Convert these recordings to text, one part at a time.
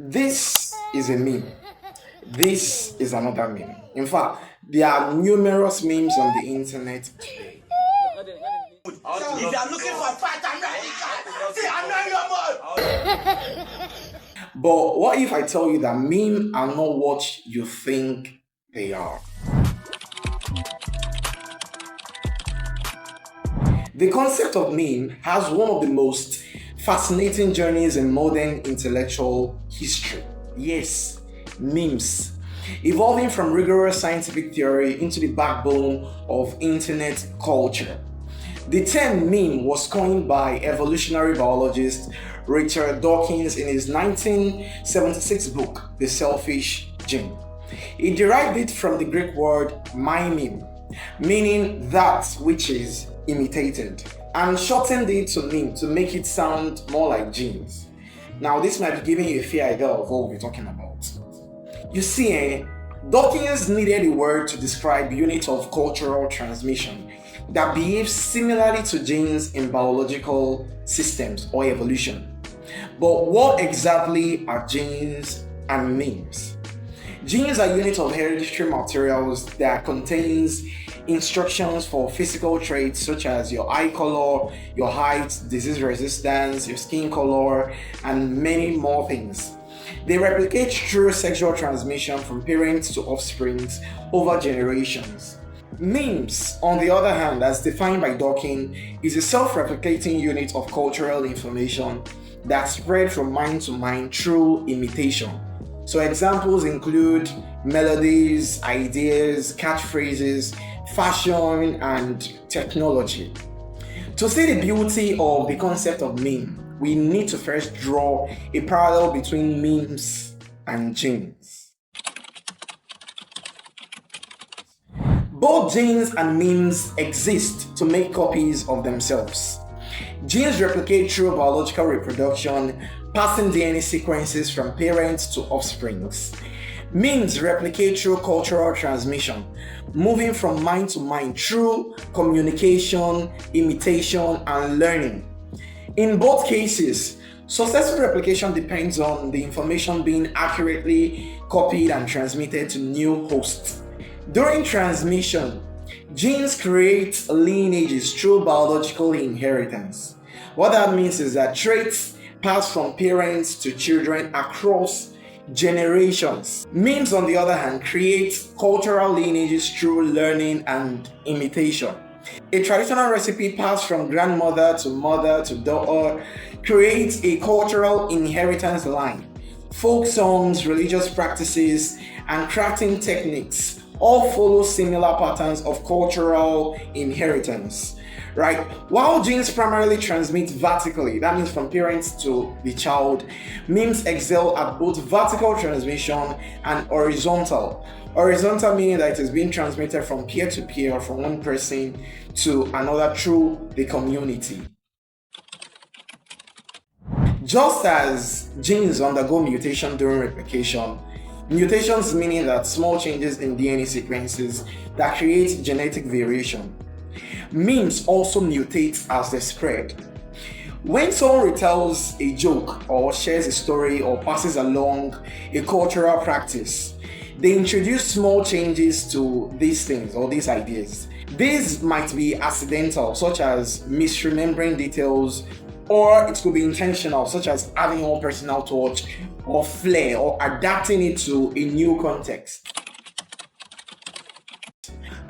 This is a meme. This is another meme. In fact, there are numerous memes on the internet today. If you are looking for a fight, I'm ready. See, I'm not your boy. But what if I tell you that memes are not what you think they are? The concept of meme has one of the most fascinating journeys in modern intellectual history. Yes, memes. Evolving from rigorous scientific theory into the backbone of internet culture. The term meme was coined by evolutionary biologist Richard Dawkins in his 1976 book, The Selfish Gene. He derived it from the Greek word mimeme, meaning that which is imitated, and shortened it to meme to make it sound more like genes. Now, this might be giving you a fair idea of what we're talking about. You see, Dawkins needed a word to describe unit of cultural transmission that behaves similarly to genes in biological systems or evolution. But what exactly are genes and memes? Genes are units of hereditary materials that contains instructions for physical traits such as your eye color, your height, disease resistance, your skin color, and many more things. They replicate through sexual transmission from parents to offspring over generations. Memes, on the other hand, as defined by Dawkins, is a self-replicating unit of cultural information that spread from mind to mind through imitation. So examples include melodies, ideas, catchphrases, fashion, and technology. To see the beauty of the concept of meme, we need to first draw a parallel between memes and genes. Both genes and memes exist to make copies of themselves. Genes replicate through biological reproduction, passing DNA sequences from parents to offsprings. Memes replicate through cultural transmission, moving from mind to mind through communication, imitation, and learning. In both cases, successful replication depends on the information being accurately copied and transmitted to new hosts. During transmission, genes create lineages through biological inheritance. What that means is that traits pass from parents to children across generations. Memes, on the other hand, create cultural lineages through learning and imitation. A traditional recipe passed from grandmother to mother to daughter creates a cultural inheritance line. Folk songs, religious practices, and crafting techniques all follow similar patterns of cultural inheritance, right? While genes primarily transmit vertically, that means from parents to the child, memes excel at both vertical transmission and horizontal. Horizontal meaning that it is being transmitted from peer to peer, from one person to another through the community. Just as genes undergo mutation during replication, mutations meaning that small changes in DNA sequences that create genetic variation, memes also mutate as they spread. When someone retells a joke or shares a story or passes along a cultural practice, they introduce small changes to these things or these ideas. These might be accidental, such as misremembering details, or it could be intentional, such as adding more personal touch or flair or adapting it to a new context.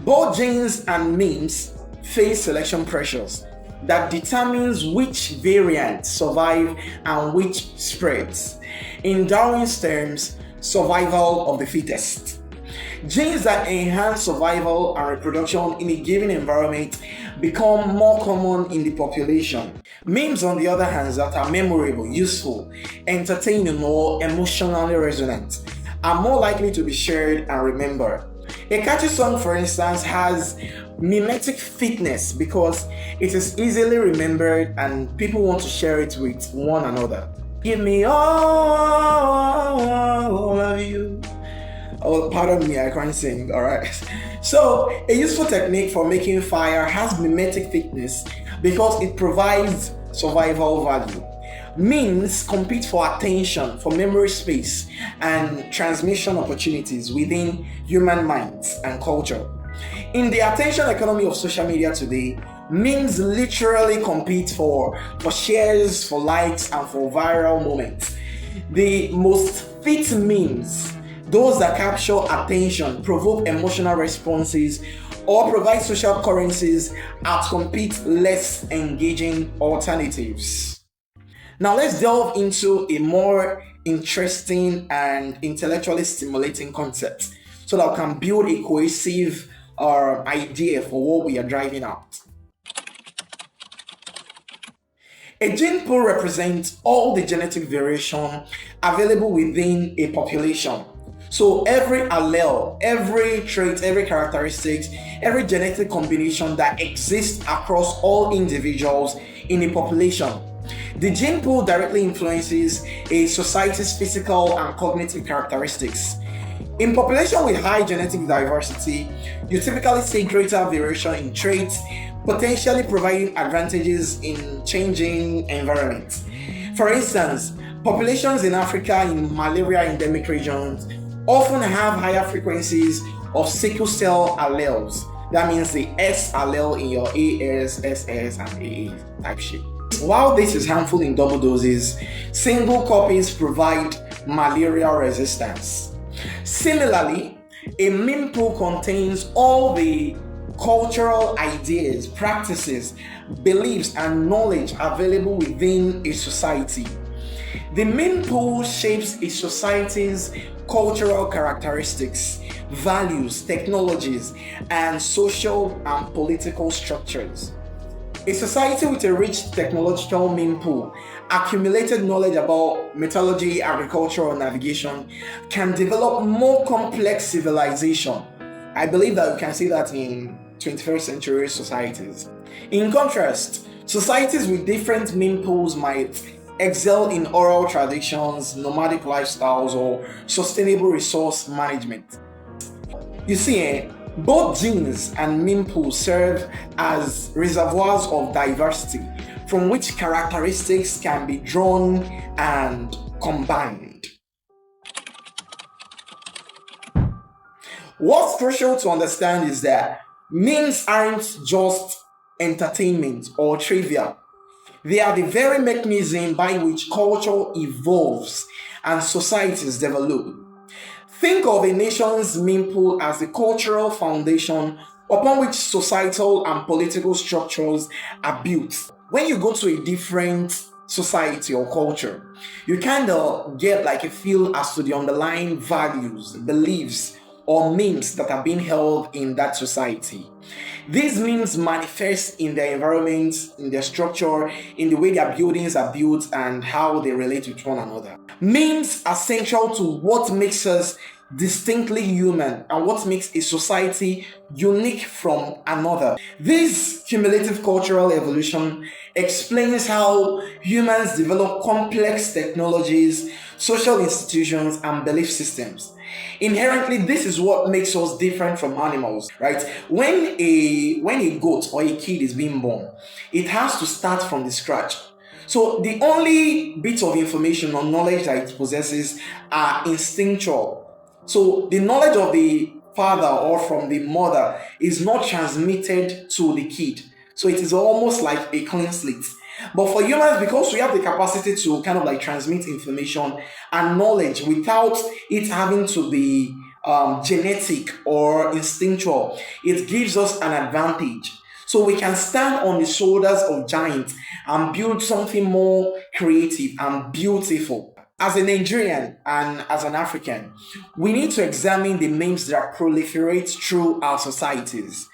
Both genes and memes face selection pressures that determines which variants survive and which spreads. In Darwin's terms, survival of the fittest. Genes that enhance survival and reproduction in a given environment become more common in the population. Memes, on the other hand, that are memorable, useful, entertaining, or emotionally resonant are more likely to be shared and remembered. A catchy song, for instance, has mimetic fitness because it is easily remembered and people want to share it with one another. Give me all of you. Oh, pardon me, I can't sing, alright? So, a useful technique for making fire has mimetic fitness because it provides survival value. Memes compete for attention, for memory space, and transmission opportunities within human minds and culture. In the attention economy of social media today, memes literally compete for shares, for likes, and for viral moments. The most fit memes, those that capture attention, provoke emotional responses, or provide social currencies, outcompete less engaging alternatives. Now let's delve into a more interesting and intellectually stimulating concept so that we can build a cohesive idea for what we are driving at. A gene pool represents all the genetic variation available within a population. So every allele, every trait, every characteristic, every genetic combination that exists across all individuals in a population. The gene pool directly influences a society's physical and cognitive characteristics. In population with high genetic diversity, you typically see greater variation in traits, potentially providing advantages in changing environments. For instance, populations in Africa in malaria endemic regions often have higher frequencies of sickle cell alleles. That means the S allele in your AS, SS, and AA type shit. While this is harmful in double doses, single copies provide malaria resistance. Similarly, a meme pool contains all the cultural ideas, practices, beliefs, and knowledge available within a society. The meme pool shapes a society's cultural characteristics, values, technologies, and social and political structures. A society with a rich technological meme pool, accumulated knowledge about metallurgy, agriculture, or navigation, can develop more complex civilization. I believe that we can see that in 21st century societies. In contrast, societies with different meme pools might excel in oral traditions, nomadic lifestyles, or sustainable resource management. You see, both genes and meme pools serve as reservoirs of diversity from which characteristics can be drawn and combined. What's crucial to understand is that memes aren't just entertainment or trivia. They are the very mechanism by which culture evolves and societies develop. Think of a nation's meme pool as the cultural foundation upon which societal and political structures are built. When you go to a different society or culture, you kind of get like a feel as to the underlying values, beliefs, or memes that are being held in that society. These memes manifest in their environment, in their structure, in the way their buildings are built, and how they relate with one another. Memes are central to what makes us distinctly human and what makes a society unique from another. This cumulative cultural evolution explains how humans develop complex technologies, social institutions, and belief systems. Inherently, this is what makes us different from animals, right? When a goat or a kid is being born, it has to start from the scratch. So the only bits of information or knowledge that it possesses are instinctual. So the knowledge of the father or from the mother is not transmitted to the kid. So it is almost like a clean slate. But for humans, because we have the capacity to kind of like transmit information and knowledge without it having to be genetic or instinctual, it gives us an advantage. So we can stand on the shoulders of giants and build something more creative and beautiful. As a Nigerian and as an African, we need to examine the memes that proliferate through our societies.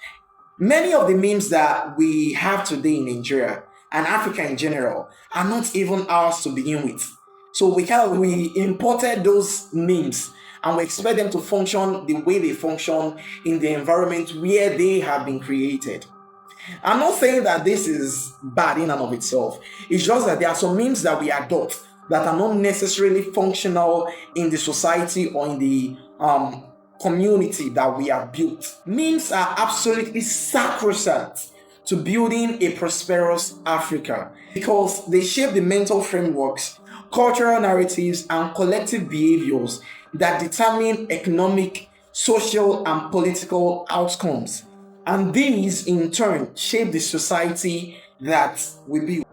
Many of the memes that we have today in Nigeria and Africa in general are not even ours to begin with. So we imported those memes and we expect them to function the way they function in the environment where they have been created. I'm not saying that this is bad in and of itself. It's just that there are some memes that we adopt that are not necessarily functional in the society or in the community that we have built. Memes are absolutely sacrosanct to building a prosperous Africa because they shape the mental frameworks, cultural narratives, and collective behaviors that determine economic, social, and political outcomes. And these, in turn, shape the society that we build.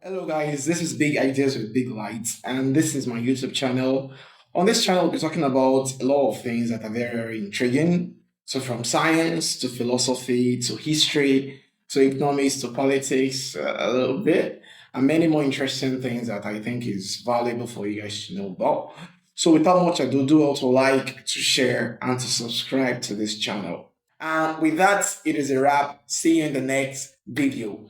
Hello, guys. This is Big Ideas with Big Lights, and this is my YouTube channel. On this channel, we'll be talking about a lot of things that are very, very intriguing. So, from science to philosophy to history to economics to politics, a little bit, and many more interesting things that I think is valuable for you guys to know about. So, without much ado, do also like, to share, and to subscribe to this channel. And with that, it is a wrap. See you in the next video.